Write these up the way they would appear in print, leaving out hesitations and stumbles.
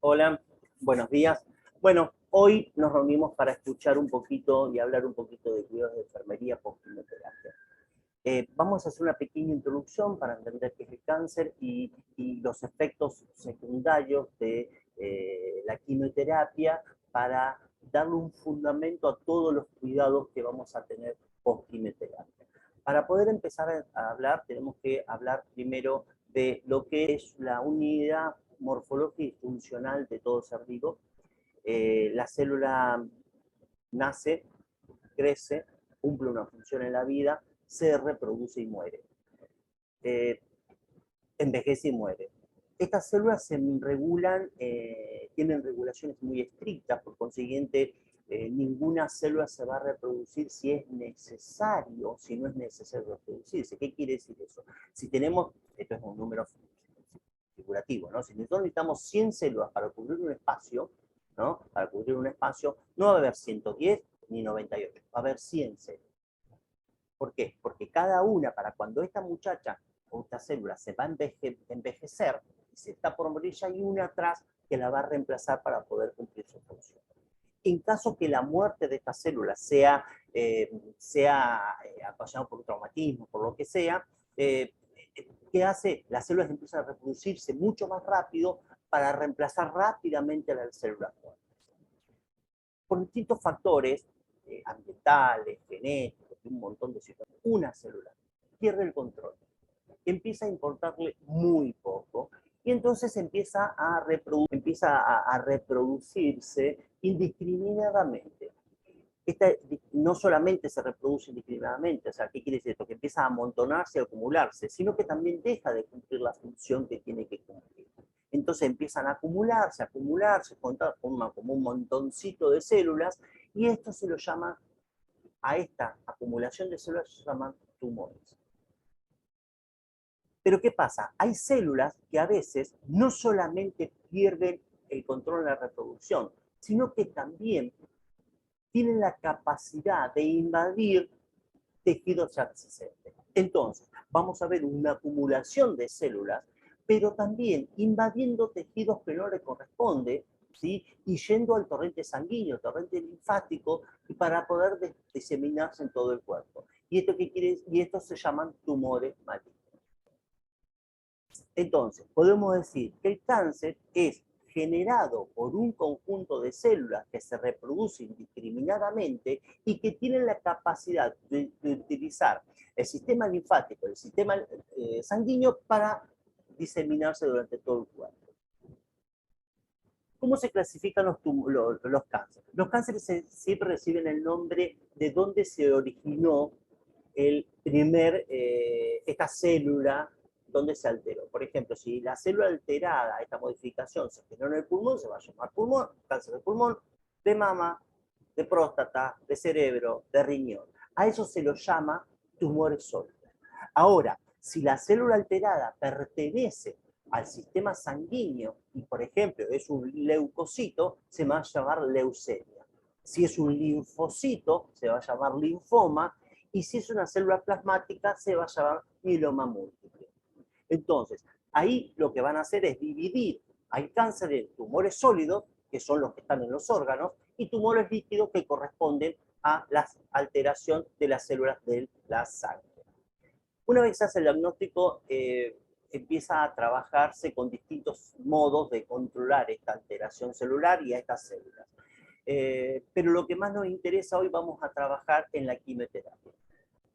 Hola, buenos días. Bueno, hoy nos reunimos para escuchar un poquito y hablar un poquito de cuidados de enfermería post-quimioterapia. Vamos a hacer una pequeña introducción para entender qué es el cáncer y los efectos secundarios de la quimioterapia para darle un fundamento a todos los cuidados que vamos a tener post-quimioterapia. Para poder empezar a hablar, tenemos que hablar primero de lo que es la unidad morfológica y funcional de todo ser vivo. La célula nace, crece, cumple una función en la vida, se reproduce y muere. Eh, Envejece y muere. Estas células se regulan, tienen regulaciones muy estrictas, por consiguiente, ninguna célula se va a reproducir si es necesario, si no es necesario reproducirse. ¿Qué quiere decir eso? Si tenemos, esto es un número figurativo, ¿no? Si nosotros necesitamos 100 células para cubrir un espacio, ¿no? Para cubrir un espacio, no va a haber 110 ni 98, va a haber 100 células. ¿Por qué? Porque cada una, para cuando esta muchacha o esta célula se va a envejecer y se está por morir, ya hay una atrás que la va a reemplazar para poder cumplir su función. En caso que la muerte de esta célula sea apoyada por un traumatismo, por lo que sea, ¿qué hace? Las células empiezan a reproducirse mucho más rápido para reemplazar rápidamente a las células muertas. Por distintos factores ambientales, genéticos, un montón de situaciones, una célula pierde el control, empieza a importarle muy poco y entonces empieza a reproducirse indiscriminadamente. Esta no solamente se reproduce indiscriminadamente, o sea, ¿qué quiere decir esto? Que empieza a amontonarse, a acumularse, sino que también deja de cumplir la función que tiene que cumplir. Entonces empiezan a acumularse, como un montoncito de células, y esto se lo llama, a esta acumulación de células se llaman tumores. Pero ¿qué pasa? Hay células que a veces no solamente pierden el control de la reproducción, sino que también tienen la capacidad de invadir tejidos adyacentes. Entonces, vamos a ver una acumulación de células, pero también invadiendo tejidos que no le corresponde, ¿sí? Y yendo al torrente sanguíneo, torrente linfático, para poder diseminarse en todo el cuerpo. ¿Y esto qué quiere decir? Y estos se llaman tumores malignos. Entonces, podemos decir que el cáncer es generado por un conjunto de células que se reproducen indiscriminadamente y que tienen la capacidad de utilizar el sistema linfático, el sistema sanguíneo para diseminarse durante todo el cuerpo. ¿Cómo se clasifican los cánceres? Los cánceres siempre reciben el nombre de dónde se originó esta célula, donde se alteró. Por ejemplo, si la célula alterada, esta modificación, se generó en el pulmón, se va a llamar pulmón, cáncer de pulmón, de mama, de próstata, de cerebro, de riñón. A eso se lo llama tumores sólidos. Ahora, si la célula alterada pertenece al sistema sanguíneo y, por ejemplo, es un leucocito, se va a llamar leucemia. Si es un linfocito, se va a llamar linfoma, y si es una célula plasmática, se va a llamar mieloma múltiple. Entonces, ahí lo que van a hacer es dividir al cáncer en tumores sólidos, que son los que están en los órganos, y tumores líquidos que corresponden a la alteración de las células de la sangre. Una vez se hace el diagnóstico, empieza a trabajarse con distintos modos de controlar esta alteración celular y a estas células. Pero lo que más nos interesa hoy, vamos a trabajar en la quimioterapia.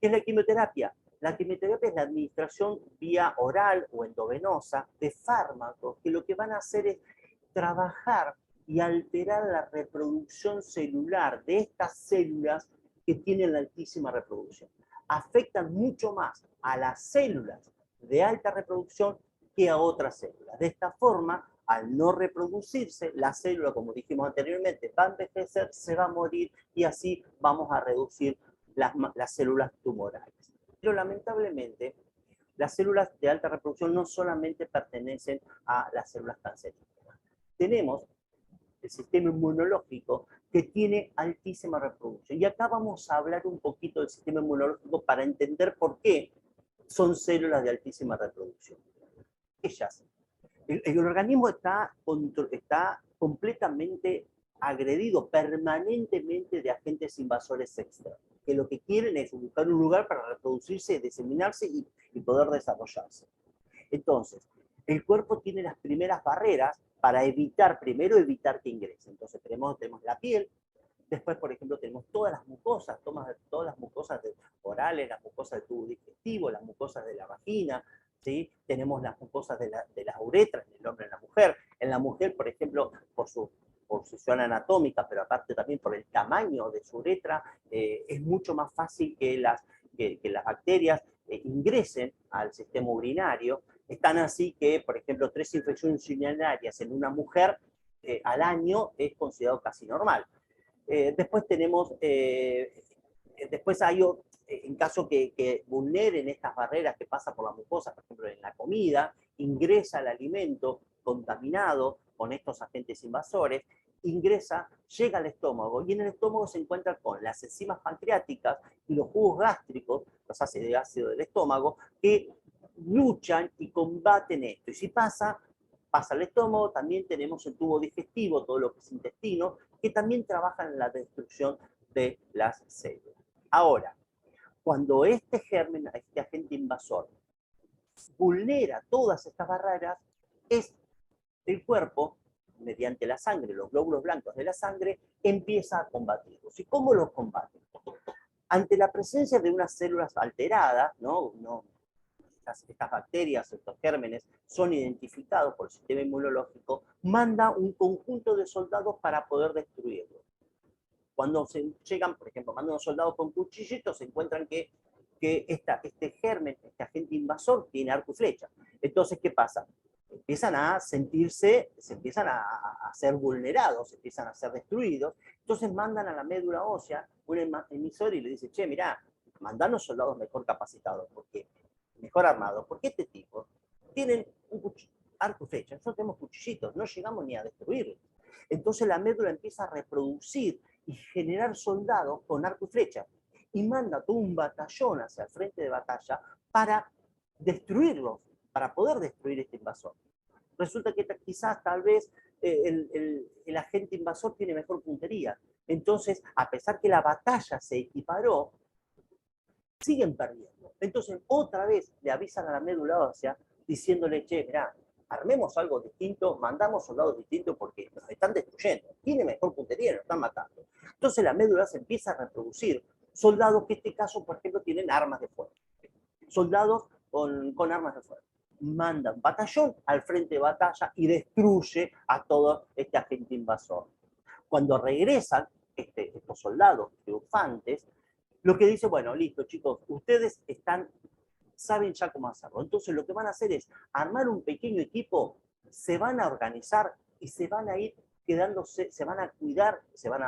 ¿Qué es la quimioterapia? La quimioterapia es la administración vía oral o endovenosa de fármacos que lo que van a hacer es trabajar y alterar la reproducción celular de estas células que tienen la altísima reproducción. Afectan mucho más a las células de alta reproducción que a otras células. De esta forma, al no reproducirse, la célula, como dijimos anteriormente, va a envejecer, se va a morir y así vamos a reducir las células tumorales. Pero lamentablemente, las células de alta reproducción no solamente pertenecen a las células cancerígenas. Tenemos el sistema inmunológico que tiene altísima reproducción. Y acá vamos a hablar un poquito del sistema inmunológico para entender por qué son células de altísima reproducción. Ellas El organismo está completamente agredido permanentemente de agentes invasores externos, que lo que quieren es buscar un lugar para reproducirse, diseminarse y poder desarrollarse. Entonces, el cuerpo tiene las primeras barreras para evitar, primero evitar que ingrese. Entonces tenemos la piel, después, por ejemplo, tenemos todas las mucosas, todas las mucosas orales, las mucosas del tubo digestivo, las mucosas de la vagina, ¿sí? Tenemos las mucosas de las uretras, en el hombre y en la mujer. En la mujer, por ejemplo, por su posición anatómica, pero aparte también por el tamaño de su uretra, es mucho más fácil que las bacterias ingresen al sistema urinario. Están así que, por ejemplo, 3 infecciones urinarias en una mujer al año es considerado casi normal. Después tenemos, después hay, en caso que vulneren estas barreras que pasa por la mucosa, por ejemplo, en la comida, ingresa el alimento contaminado con estos agentes invasores, ingresa, llega al estómago, y en el estómago se encuentra con las enzimas pancreáticas y los jugos gástricos, los ácidos de ácido del estómago, que luchan y combaten esto. Y si pasa al estómago, también tenemos el tubo digestivo, todo lo que es intestino, que también trabajan en la destrucción de las células. Ahora, cuando este germen, este agente invasor, vulnera todas estas barreras, es el cuerpo, mediante la sangre, los glóbulos blancos de la sangre, empieza a combatirlos. ¿Y cómo los combate? Ante la presencia de unas células alteradas, estas bacterias, estos gérmenes, son identificados por el sistema inmunológico, manda un conjunto de soldados para poder destruirlos. Cuando llegan, por ejemplo, mandan a soldados con cuchillitos, se encuentran que este germen, este agente invasor, tiene arco y flecha. Entonces, ¿qué pasa? Empiezan a sentirse, se empiezan a ser vulnerados, empiezan a ser destruidos. Entonces mandan a la médula ósea un emisor y le dice, che, mirá, mandanos soldados mejor capacitados, porque mejor armados, porque este tipo tienen un arco y flecha, nosotros tenemos cuchillitos, no llegamos ni a destruirlos. Entonces la médula empieza a reproducir y generar soldados con arco y flecha, y manda todo un batallón hacia el frente de batalla para destruirlos, para poder destruir este invasor. Resulta que quizás tal vez el agente invasor tiene mejor puntería. Entonces, a pesar que la batalla se equiparó, siguen perdiendo. Entonces, otra vez le avisan a la médula ósea diciéndole, che, mirá, armemos algo distinto, mandamos soldados distintos porque nos están destruyendo. Tiene mejor puntería, nos están matando. Entonces la médula se empieza a reproducir soldados que en este caso, por ejemplo, tienen armas de fuego. Soldados con armas de fuego. Manda un batallón al frente de batalla y destruye a todo este agente invasor. Cuando regresan estos soldados triunfantes, lo que dice, bueno, listo, chicos, ustedes saben ya cómo hacerlo. Entonces lo que van a hacer es armar un pequeño equipo, se van a organizar y se van a ir quedándose, se van a cuidar, se van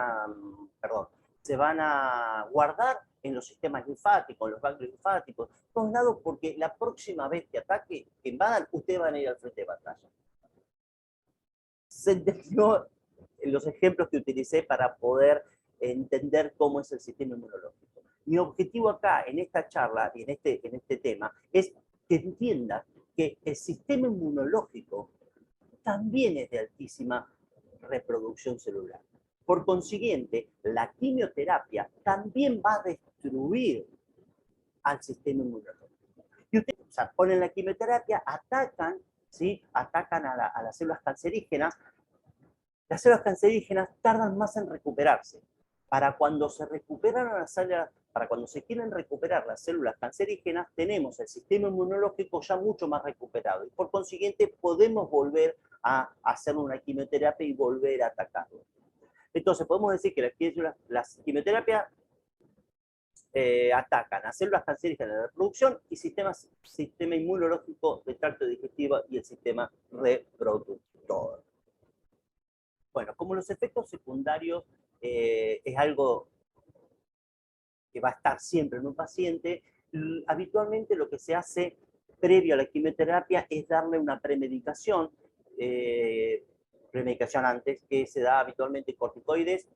a guardar en los sistemas linfáticos, en los ganglios linfáticos, todos lados, porque la próxima vez que ataque, que invadan, ustedes van a ir al frente de batalla. Se entendió los ejemplos que utilicé para poder entender cómo es el sistema inmunológico. Mi objetivo acá, en esta charla y en este tema, es que entiendas que el sistema inmunológico también es de altísima reproducción celular. Por consiguiente, la quimioterapia también va a destruir al sistema inmunológico. Y ustedes, o sea, ponen la quimioterapia, atacan, ¿sí? Atacan a las células cancerígenas. Las células cancerígenas tardan más en recuperarse. Para cuando se recuperan las células, para cuando se quieren recuperar las células cancerígenas, tenemos el sistema inmunológico ya mucho más recuperado. Y por consiguiente, podemos volver a hacer una quimioterapia y volver a atacarlo. Entonces, podemos decir que las quimioterapias atacan a células cancerígenas de reproducción y sistema inmunológico del tracto digestivo y el sistema reproductor. Bueno, como los efectos secundarios es algo que va a estar siempre en un paciente, habitualmente lo que se hace previo a la quimioterapia es darle una premedicación, premedicación antes, que se da habitualmente corticoides,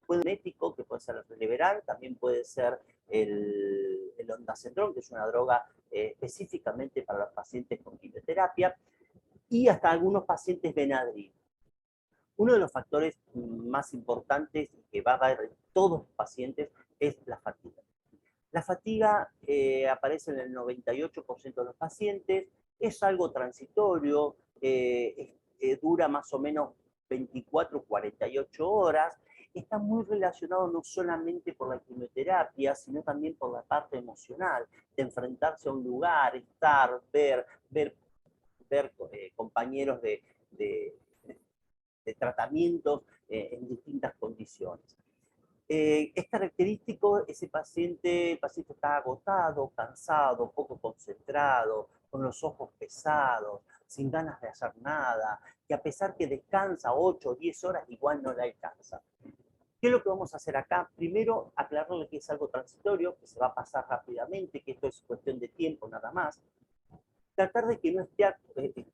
puede ser mético, que puede ser el Releveran, también puede ser el ondansetron, que es una droga específicamente para los pacientes con quimioterapia. y hasta algunos pacientes Benadryl. Uno de los factores más importantes que va a haber en todos los pacientes es la fatiga. La fatiga aparece en el 98% de los pacientes, es algo transitorio, dura más o menos 24, 48 horas, está muy relacionado no solamente por la quimioterapia, sino también por la parte emocional, de enfrentarse a un lugar, estar, ver compañeros de tratamientos en distintas condiciones. Es característico ese paciente, el paciente está agotado, cansado, poco concentrado, con los ojos pesados, sin ganas de hacer nada, que a pesar que descansa 8 o 10 horas, igual no le alcanza. ¿Qué es lo que vamos a hacer acá? Primero, aclararle que es algo transitorio, que se va a pasar rápidamente, que esto es cuestión de tiempo nada más. Tratar de que no esté,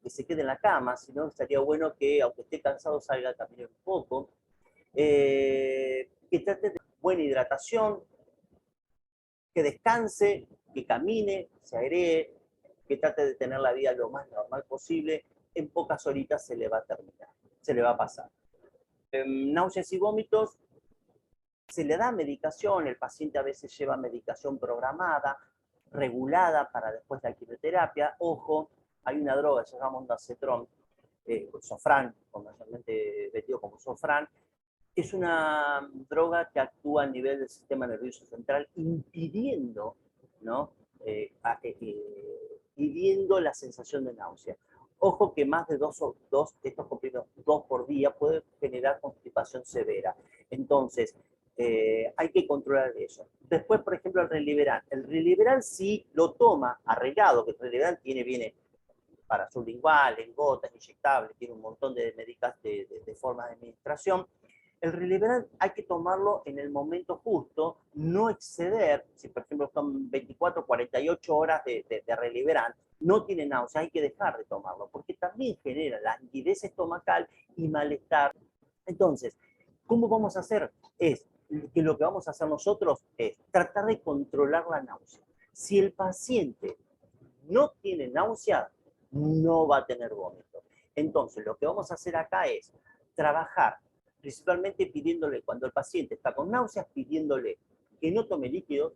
que se quede en la cama, sino estaría bueno que, aunque esté cansado, salga a caminar un poco. Que trate de buena hidratación, que descanse, que camine, se airee, que trate de tener la vida lo más normal posible. En pocas horitas se le va a terminar, se le va a pasar. Náuseas y vómitos, se le da medicación, el paciente a veces lleva medicación programada, regulada para después de la quimioterapia. Ojo, hay una droga que se llama ondansetron, Sofran, comercialmente vendido como Sofran. Es una droga que actúa a nivel del sistema nervioso central, impidiendo, ¿no? Impidiendo la sensación de náusea. Ojo que más de dos de estos comprimidos, 2 por día, puede generar constipación severa. Entonces, hay que controlar eso. Después, por ejemplo, el Reliberan. El Reliberan sí lo toma arreglado, que el Reliberan viene para sublingual, en gotas, inyectable, tiene un montón de formas de administración. El Reliberan hay que tomarlo en el momento justo, no exceder, si por ejemplo son 24, 48 horas de Reliberan, no tiene náusea, hay que dejar de tomarlo, porque también genera languidez estomacal y malestar. Entonces, ¿cómo vamos a hacer? Es que lo que vamos a hacer nosotros es tratar de controlar la náusea. Si el paciente no tiene náusea, no va a tener vómito. Entonces, lo que vamos a hacer acá es trabajar principalmente pidiéndole, cuando el paciente está con náuseas, pidiéndole que no tome líquidos,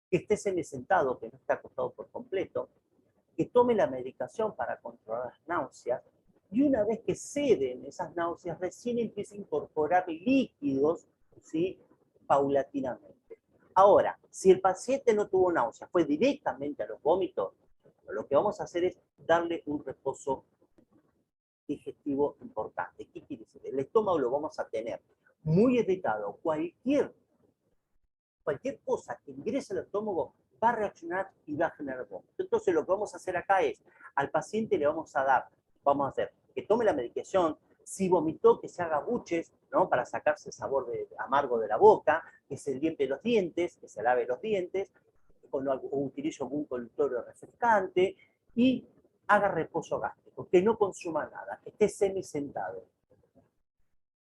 que esté semisentado, que no esté acostado por completo, que tome la medicación para controlar las náuseas, y una vez que ceden esas náuseas, recién empieza a incorporar líquidos, ¿sí? Paulatinamente. Ahora, si el paciente no tuvo náuseas, fue directamente a los vómitos, lo que vamos a hacer es darle un reposo digestivo importante. ¿Qué quiere decir? El estómago lo vamos a tener muy irritado. Cualquier cosa que ingrese al estómago va a reaccionar y va a generar vómito. Entonces lo que vamos a hacer acá es, al paciente le vamos a dar, vamos a hacer que tome la medicación, si vomitó, que se haga buches, ¿no? Para sacarse el sabor amargo de la boca, que se limpie los dientes, que se lave los dientes, o utilice algún colutorio refrescante, y haga reposo gástrico, que no consuma nada, que esté semisentado.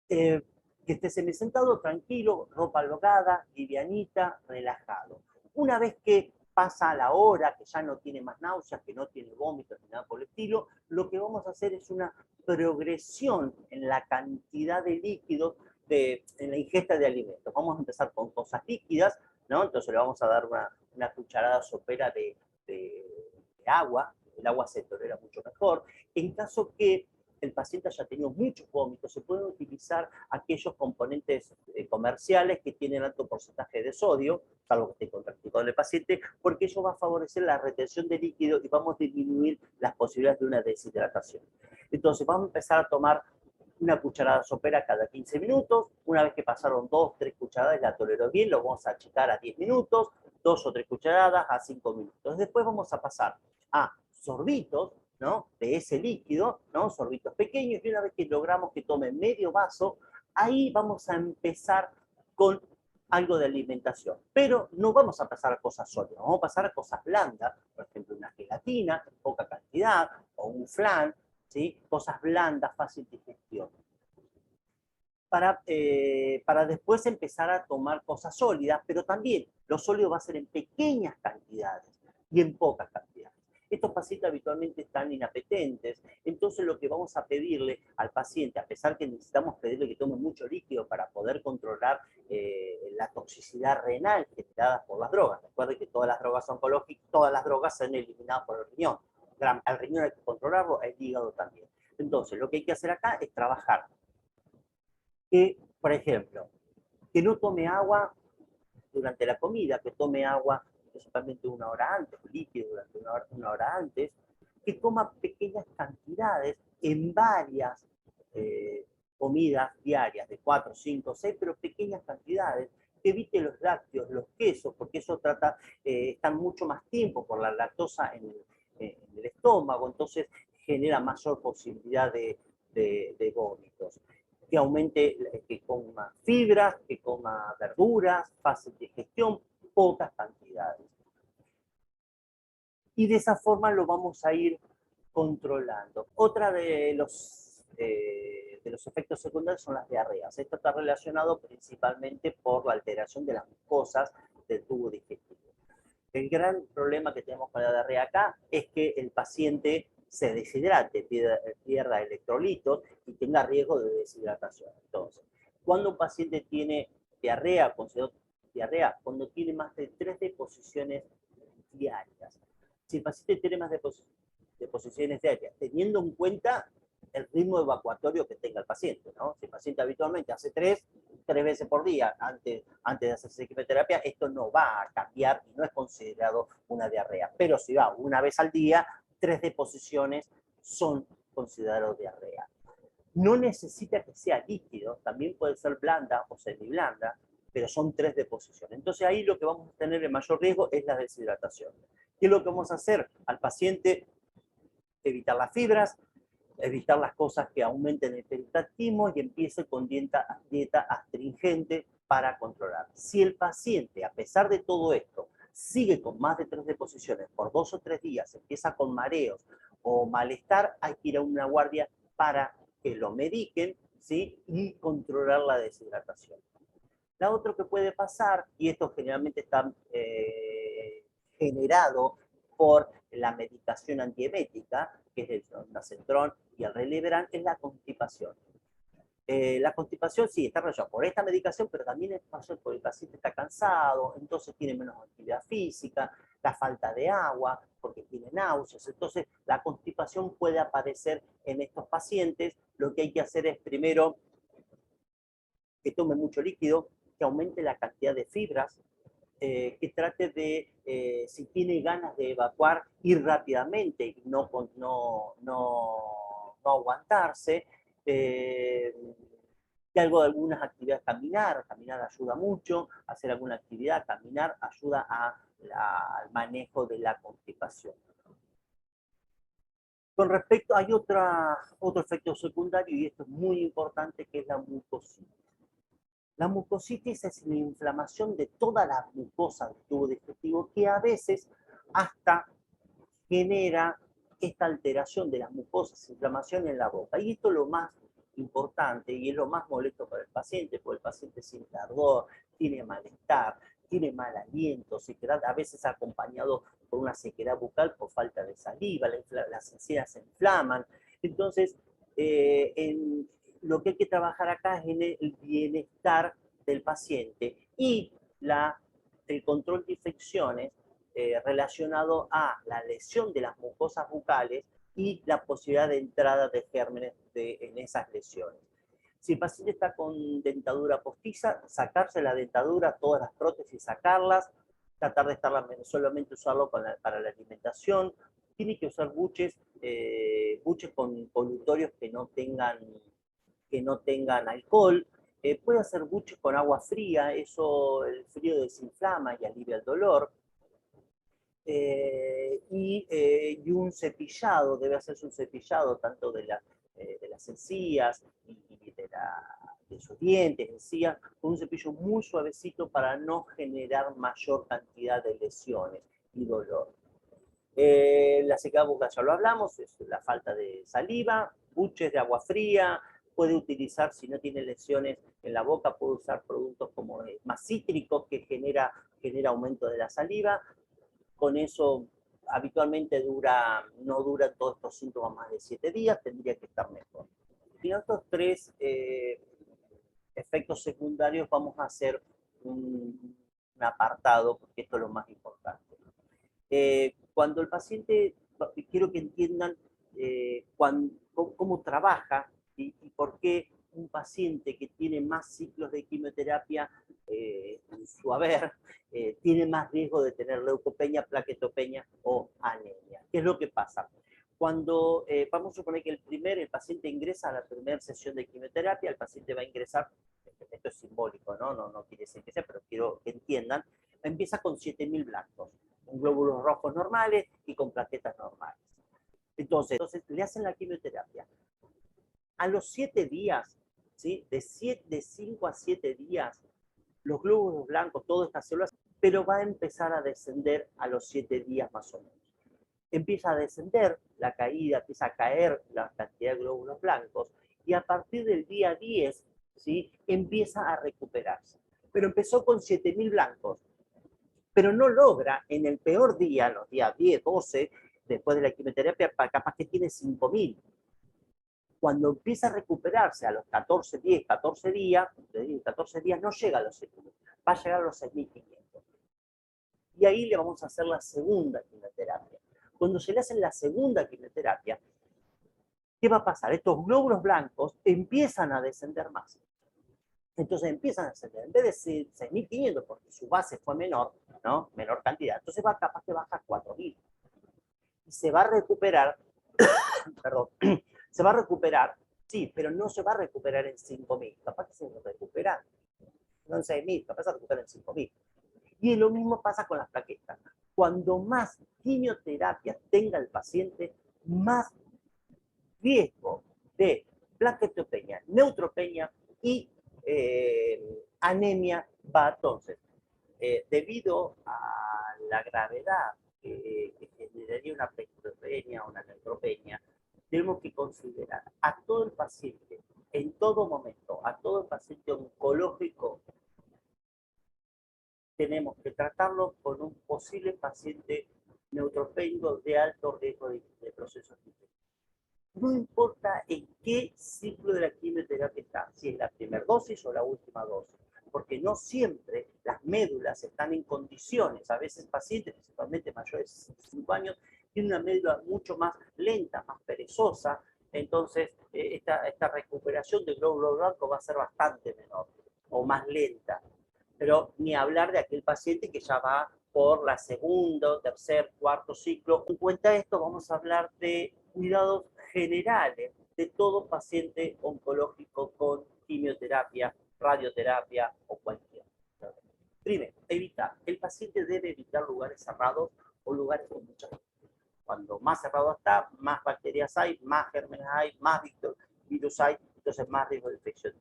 Que esté semisentado, tranquilo, ropa holgada, livianita, relajado. Una vez que pasa la hora, que ya no tiene más náuseas, que no tiene vómitos ni nada por el estilo, lo que vamos a hacer es una progresión en la cantidad de líquidos en la ingesta de alimentos. Vamos a empezar con cosas líquidas, ¿no? Entonces le vamos a dar una cucharada sopera de agua, el agua se tolera mucho mejor. En caso que el paciente haya tenido muchos vómitos, se pueden utilizar aquellos componentes comerciales que tienen alto porcentaje de sodio, salvo que esté contraindicado en el paciente, porque eso va a favorecer la retención de líquido y vamos a disminuir las posibilidades de una deshidratación. Entonces vamos a empezar a tomar una cucharada sopera cada 15 minutos. Una vez que pasaron 2, 3 cucharadas, la toleró bien, lo vamos a achicar a 10 minutos, 2 o 3 cucharadas a 5 minutos. Después vamos a pasar a sorbitos, ¿no? De ese líquido, ¿no? Sorbitos pequeños, y una vez que logramos que tome medio vaso, ahí vamos a empezar con algo de alimentación. Pero no vamos a pasar a cosas sólidas, vamos a pasar a cosas blandas, por ejemplo, una gelatina, en poca cantidad, o un flan, ¿sí? Cosas blandas, fácil de digestión. Para después empezar a tomar cosas sólidas, pero también lo sólido va a ser en pequeñas cantidades y en pocas cantidades. Estos pacientes habitualmente están inapetentes, entonces lo que vamos a pedirle al paciente, a pesar que necesitamos pedirle que tome mucho líquido para poder controlar la toxicidad renal generada por las drogas. Recuerden que todas las drogas oncológicas, todas las drogas son eliminadas por el riñón. Al riñón hay que controlarlo, el hígado también. Entonces, lo que hay que hacer acá es trabajar. Que, por ejemplo, que no tome agua durante la comida, que tome agua principalmente una hora antes, líquido durante una hora antes, que coma pequeñas cantidades en varias comidas diarias, de 4, 5, 6, pero pequeñas cantidades, que evite los lácteos, los quesos, porque eso están mucho más tiempo por la lactosa en el estómago, entonces genera mayor posibilidad de vómitos. Que aumente, que coma fibras, que coma verduras, fácil digestión, pocas cantidades. Y de esa forma lo vamos a ir controlando. Otra de los efectos secundarios son las diarreas. Esto está relacionado principalmente por la alteración de las mucosas del tubo digestivo. El gran problema que tenemos con la diarrea acá es que el paciente se deshidrate, pierda electrolitos y tenga riesgo de deshidratación. Entonces, cuando un paciente tiene diarrea, cuando tiene más de 3 deposiciones diarias. Si el paciente tiene más deposiciones diarias, teniendo en cuenta el ritmo evacuatorio que tenga el paciente, ¿no? Si el paciente habitualmente hace 3 veces por día antes de hacerse quimioterapia, esto no va a cambiar y no es considerado una diarrea. Pero si va una vez al día, 3 deposiciones son considerados diarrea. No necesita que sea líquido, también puede ser blanda o semiblanda, pero son 3 deposiciones. Entonces ahí lo que vamos a tener en mayor riesgo es la deshidratación. ¿Qué es lo que vamos a hacer? Al paciente evitar las fibras, evitar las cosas que aumenten el peristaltismo y empiece con dieta astringente para controlar. Si el paciente, a pesar de todo esto, sigue con más de 3 deposiciones por 2 o 3 días, empieza con mareos o malestar, hay que ir a una guardia para que lo mediquen, ¿sí? Y controlar la deshidratación. La otra que puede pasar, y esto generalmente está generado por la medicación antiemética, que es el ondansetron y el Releveran, es la constipación. La constipación sí está relacionada por esta medicación, pero también es porque el paciente está cansado, entonces tiene menos actividad física, la falta de agua, porque tiene náuseas. Entonces, la constipación puede aparecer en estos pacientes. Lo que hay que hacer es primero que tome mucho líquido, que aumente la cantidad de fibras, que trate de, si tiene ganas de evacuar, ir rápidamente y no aguantarse. Que algunas actividades, caminar ayuda mucho, hacer alguna actividad, caminar ayuda al manejo de la constipación. Con respecto, hay otro efecto secundario, y esto es muy importante, que es la mucositis. La mucositis es la inflamación de todas las mucosas del tubo digestivo, que a veces hasta genera esta alteración de las mucosas, inflamación en la boca. Y esto es lo más importante y es lo más molesto para el paciente, porque el paciente siente ardor, tiene malestar, tiene mal aliento, sequedad, a veces acompañado por una sequedad bucal por falta de saliva, las encías se inflaman. Entonces, lo que hay que trabajar acá es en el bienestar del paciente y el control de infecciones relacionado a la lesión de las mucosas bucales y la posibilidad de entrada de gérmenes en esas lesiones. Si el paciente está con dentadura postiza, sacarse la dentadura, todas las prótesis, sacarlas, tratar de solamente usarlo para la alimentación. Tiene que usar buches con colutorios que no tengan alcohol. Puede hacer buches con agua fría, eso el frío desinflama y alivia el dolor. Y un cepillado, debe hacerse un cepillado tanto de las encías y de sus dientes, encías, con un cepillo muy suavecito para no generar mayor cantidad de lesiones y dolor. La sequedad bucal ya lo hablamos, es la falta de saliva, buches de agua fría, puede utilizar, si no tiene lesiones en la boca, puede usar productos como más cítricos que genera aumento de la saliva. Con eso habitualmente no duran todos estos síntomas más de 7 días, tendría que estar mejor. Y estos 3 efectos secundarios vamos a hacer un apartado, porque esto es lo más importante. Cuando el paciente, quiero que entiendan cómo trabaja y por qué un paciente que tiene más ciclos de quimioterapia en su haber tiene más riesgo de tener leucopenia, plaquetopenia o anemia. ¿Qué es lo que pasa? Cuando vamos a suponer que el paciente ingresa a la primera sesión de quimioterapia, el paciente va a ingresar, esto es simbólico, no quiere decir que sea, pero quiero que entiendan, empieza con 7.000 blancos, con glóbulos rojos normales y con plaquetas normales. Entonces le hacen la quimioterapia. A los 7 días, ¿sí? de 5 a 7 días, los glóbulos blancos, todas estas células, pero va a empezar a descender a los 7 días más o menos. Empieza a descender la caída, empieza a caer la cantidad de glóbulos blancos, y a partir del día 10, ¿sí? empieza a recuperarse. Pero empezó con 7.000 blancos, pero no logra en el peor día, los días 10, 12, después de la quimioterapia, capaz que tiene 5.000. Cuando empieza a recuperarse a los 14 días, 14 días no llega a los 7.000, va a llegar a los 6.500. Y ahí le vamos a hacer la segunda quimioterapia. Cuando se le hace la segunda quimioterapia, ¿qué va a pasar? Estos glóbulos blancos empiezan a descender más. Entonces empiezan a descender, en vez de 6.500, porque su base fue menor, ¿no? Menor cantidad, entonces va capaz que baja a 4.000. Y se va a recuperar, perdón, se va a recuperar, sí, pero no se va a recuperar en 5.000, capaz que se recupera no en 6.000, capaz se recupera en 5.000. Y lo mismo pasa con las plaquetas. Cuando más quimioterapia tenga el paciente, más riesgo de plaquetopenia, neutropenia y anemia va. Entonces, debido a la gravedad que generaría una plaquetopenia o una neutropenia, tenemos que considerar a todo el paciente, en todo momento, a todo el paciente oncológico, tenemos que tratarlo con un posible paciente neutropénico de alto riesgo de procesos infecciosos. No importa en qué ciclo de la quimioterapia está, si es la primera dosis o la última dosis, porque no siempre las médulas están en condiciones. A veces pacientes, principalmente mayores de 65 años, tienen una médula mucho más lenta, más perezosa, entonces esta recuperación del glóbulo blanco va a ser bastante menor o más lenta. Pero ni hablar de aquel paciente que ya va por la segunda, tercer, cuarto ciclo. En cuenta esto, vamos a hablar de cuidados generales de todo paciente oncológico con quimioterapia, radioterapia o cualquier. Primero, evitar. El paciente debe evitar lugares cerrados o lugares con mucha gente. Cuando más cerrado está, más bacterias hay, más gérmenes hay, más virus hay, entonces más riesgo de infección.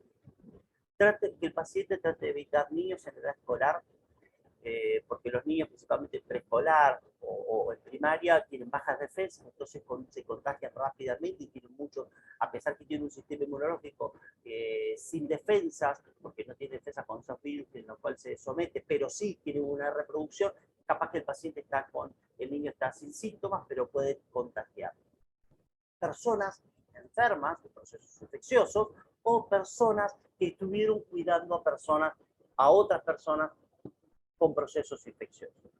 Que el paciente trate de evitar niños en edad escolar, porque los niños, principalmente en preescolar o en primaria, tienen bajas defensas, entonces se contagian rápidamente y tienen mucho, a pesar que tienen un sistema inmunológico sin defensas, porque no tiene defensas con esos virus en los cuales se somete, pero sí tienen una reproducción, capaz que el niño está sin síntomas, pero puede contagiar. Personas enfermas de procesos infecciosos o personas que estuvieron cuidando a otras personas con procesos infecciosos.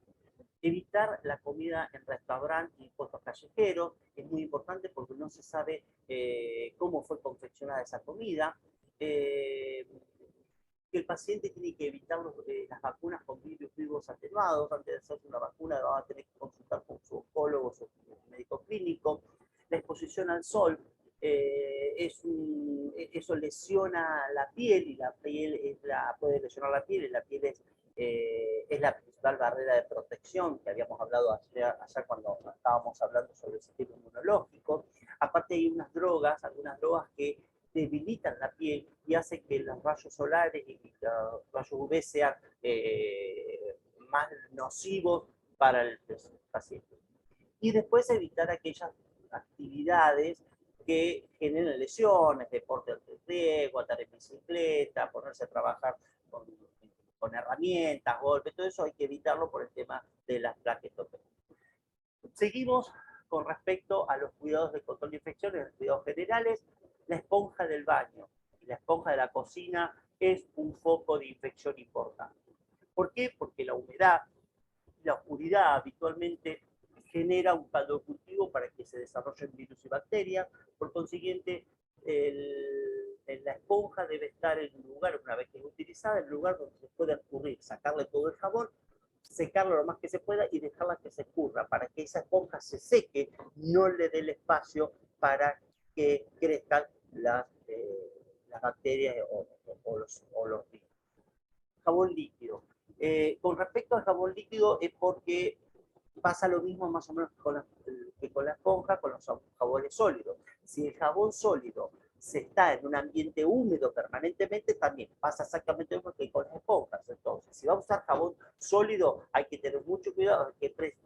Evitar la comida en restaurantes y puestos callejeros es muy importante porque no se sabe cómo fue confeccionada esa comida. Que el paciente tiene que evitar las vacunas con virus vivos atenuados. Antes de hacerse una vacuna va a tener que consultar con su oncólogo, su médico clínico. La exposición al sol, eso lesiona la piel, y la piel puede lesionar la piel, y la piel es la principal barrera de protección que habíamos hablado allá cuando estábamos hablando sobre el sistema inmunológico. Aparte hay algunas drogas que debilitan la piel y hacen que los rayos solares y los rayos UV sean más nocivos para el paciente. Y después evitar aquellas actividades que generen lesiones, deporte de riesgo, andar en bicicleta, ponerse a trabajar con herramientas, golpes, todo eso hay que evitarlo por el tema de las plaquetopenias. Seguimos con respecto a los cuidados de control de infecciones, los cuidados generales. La esponja del baño y la esponja de la cocina es un foco de infección importante. ¿Por qué? Porque la humedad, la oscuridad habitualmente genera un caldo de cultivo para que se desarrollen virus y bacterias. Por consiguiente, la esponja debe estar en un lugar, una vez que es utilizada, en un lugar donde se pueda escurrir, sacarle todo el jabón, secarlo lo más que se pueda y dejarla que se escurra para que esa esponja se seque, no le dé el espacio para que crezcan las bacterias o los virus. Jabón líquido. Con respecto al jabón líquido es porque pasa lo mismo más o menos que con la esponja, con los jabones sólidos. Si el jabón sólido se está en un ambiente húmedo permanentemente, también pasa exactamente lo mismo que con las esponjas. Entonces, si va a usar jabón sólido, hay que tener mucho cuidado, hay que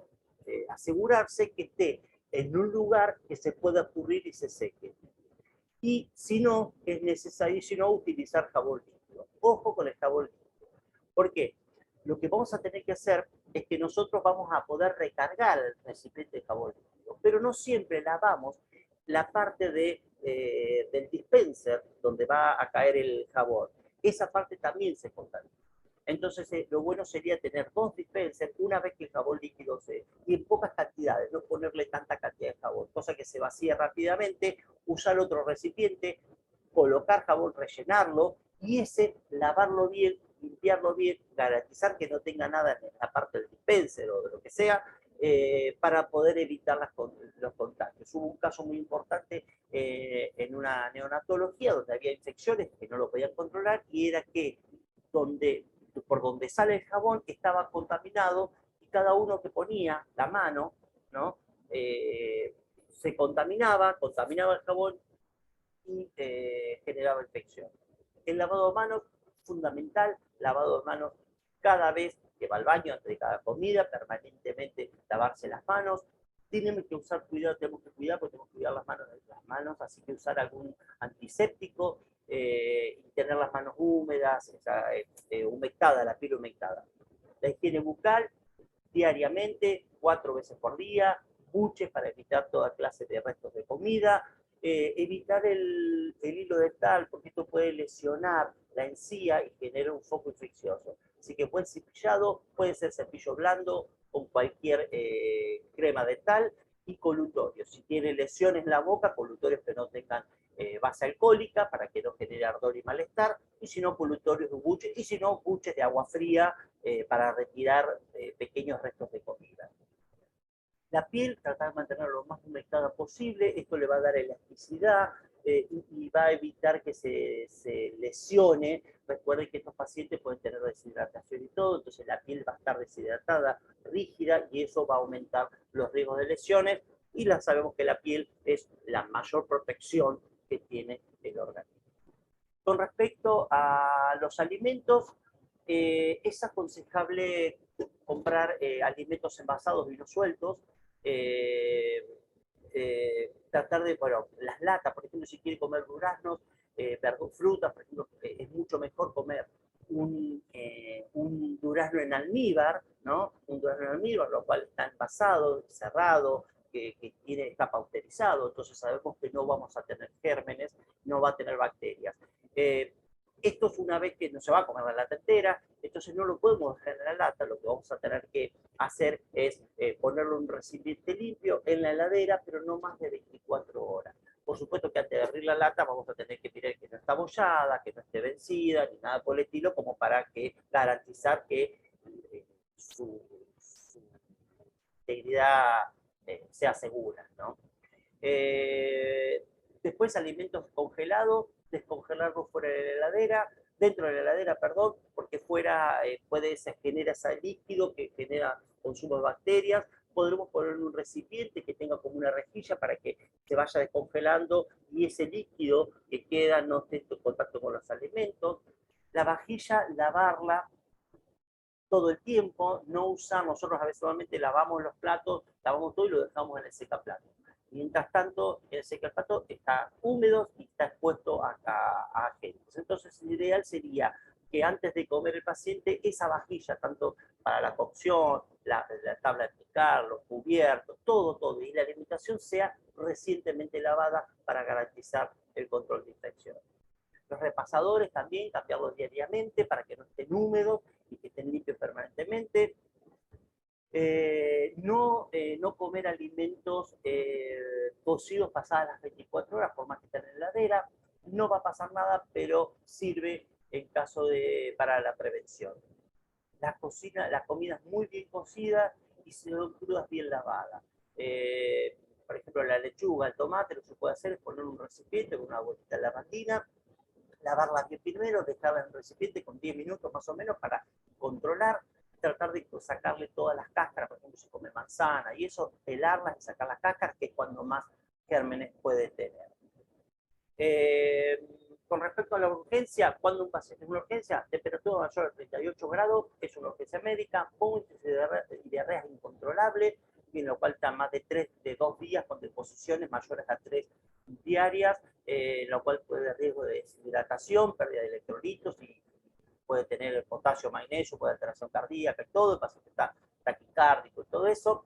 asegurarse que esté en un lugar que se pueda escurrir y se seque. Y si no, es necesario, si no, utilizar jabón líquido. Ojo con el jabón líquido. ¿Por qué? Lo que vamos a tener que hacer es que nosotros vamos a poder recargar el recipiente de jabón líquido, pero no siempre lavamos la parte del dispenser donde va a caer el jabón. Esa parte también se contamina. Entonces, lo bueno sería tener dos dispensers una vez que el jabón líquido y en pocas cantidades, no ponerle tanta cantidad de jabón, cosa que se vacíe rápidamente, usar otro recipiente, colocar jabón, rellenarlo y ese lavarlo bien, limpiarlo bien, garantizar que no tenga nada en la parte del dispenser o de lo que sea, para poder evitar los contagios. Hubo un caso muy importante en una neonatología donde había infecciones que no lo podían controlar y era que por donde sale el jabón estaba contaminado y cada uno que ponía la mano, ¿no? Se contaminaba el jabón y generaba infección. El lavado de manos, fundamental, lavado de manos cada vez que va al baño, antes de cada comida, permanentemente lavarse las manos. Tenemos que usar cuidado, tenemos que cuidar porque tenemos que cuidar las manos, así que usar algún antiséptico y tener las manos húmedas, humectada, la piel humectada. La higiene bucal, diariamente, 4 veces por día, buches para evitar toda clase de restos de comida, evitar el hilo dental, porque esto puede lesionar la encía y generar un foco infeccioso. Así que buen cepillado, puede ser cepillo blando con cualquier crema dental y colutorios. Si tiene lesiones en la boca, colutorios que no tengan base alcohólica para que no genere ardor y malestar, y si no, colutorios de buches, y si no, buches de agua fría para retirar pequeños restos de comida. La piel, tratar de mantenerla lo más humectada posible, esto le va a dar elasticidad y va a evitar que se lesione. Recuerden que estos pacientes pueden tener deshidratación y todo, entonces la piel va a estar deshidratada, rígida, y eso va a aumentar los riesgos de lesiones, y sabemos que la piel es la mayor protección que tiene el organismo. Con respecto a los alimentos, es aconsejable comprar alimentos envasados, vinos sueltos, tratar de, bueno, las latas, por ejemplo, si quiere comer duraznos, frutas, por ejemplo, es mucho mejor comer un durazno en almíbar, ¿no? Un durazno en almíbar, lo cual está envasado, cerrado, está pausterizado, entonces sabemos que no vamos a tener gérmenes, no va a tener bacterias. Esto es una vez que no se va a comer la lata entera, entonces no lo podemos dejar en la lata, lo que vamos a tener que hacer es ponerlo en un recipiente limpio en la heladera, pero no más de 24 horas. Por supuesto que antes de abrir la lata vamos a tener que mirar que no está abollada, que no esté vencida, ni nada por el estilo, como para garantizar que su integridad sea segura, ¿no? Después alimentos congelados, descongelarlos fuera de la heladera, dentro de la heladera, perdón, porque fuera genera ese líquido que genera consumo de bacterias. Podremos poner en un recipiente que tenga como una rejilla para que se vaya descongelando y ese líquido que queda no esté en contacto con los alimentos. La vajilla, lavarla todo el tiempo, no usamos, nosotros a veces solamente lavamos los platos, lavamos todo y lo dejamos en el secaplato. Mientras tanto, el secaplato está húmedo y está expuesto a agentes. Entonces, lo ideal sería que antes de comer el paciente, esa vajilla, tanto para la cocción, la tabla de picar, los cubiertos, todo, y la alimentación sea recientemente lavada para garantizar el control de infección. Los repasadores también, cambiarlos diariamente para que no estén húmedos y que estén limpios permanentemente. No comer alimentos cocidos pasadas las 24 horas, por más que estén en la heladera. No va a pasar nada, pero sirve en caso para la prevención. La comida es muy bien cocida y si son crudas, bien lavadas. Por ejemplo, la lechuga, el tomate, lo que se puede hacer es poner un recipiente con una bolita de lavandina, lavarla bien primero, dejarla en el recipiente con 10 minutos más o menos para controlar, tratar de sacarle todas las cáscaras, por ejemplo, si come manzana, y eso, pelarlas y sacar las cáscaras, que es cuando más gérmenes puede tener. Con respecto a la urgencia, cuando un paciente es una urgencia, temperatura mayor a 38 grados, es una urgencia médica, vómitos y diarrea incontrolable, en lo cual está más de 2 días con deposiciones mayores a 3 diarias, en lo cual puede haber riesgo de deshidratación, pérdida de electrolitos y puede tener potasio, magnesio, puede tener alteración cardíaca y todo, el paciente está taquicárdico y todo eso.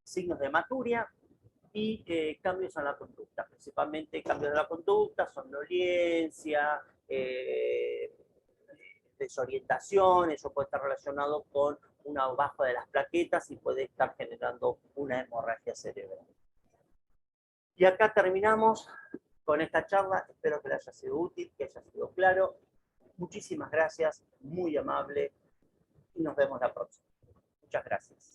Signos de hematuria y cambios en la conducta, principalmente cambios de la conducta, somnolencia, desorientación, eso puede estar relacionado con una baja de las plaquetas y puede estar generando una hemorragia cerebral. Y acá terminamos con esta charla, espero que les haya sido útil, que haya sido claro. Muchísimas gracias, muy amable, y nos vemos la próxima. Muchas gracias.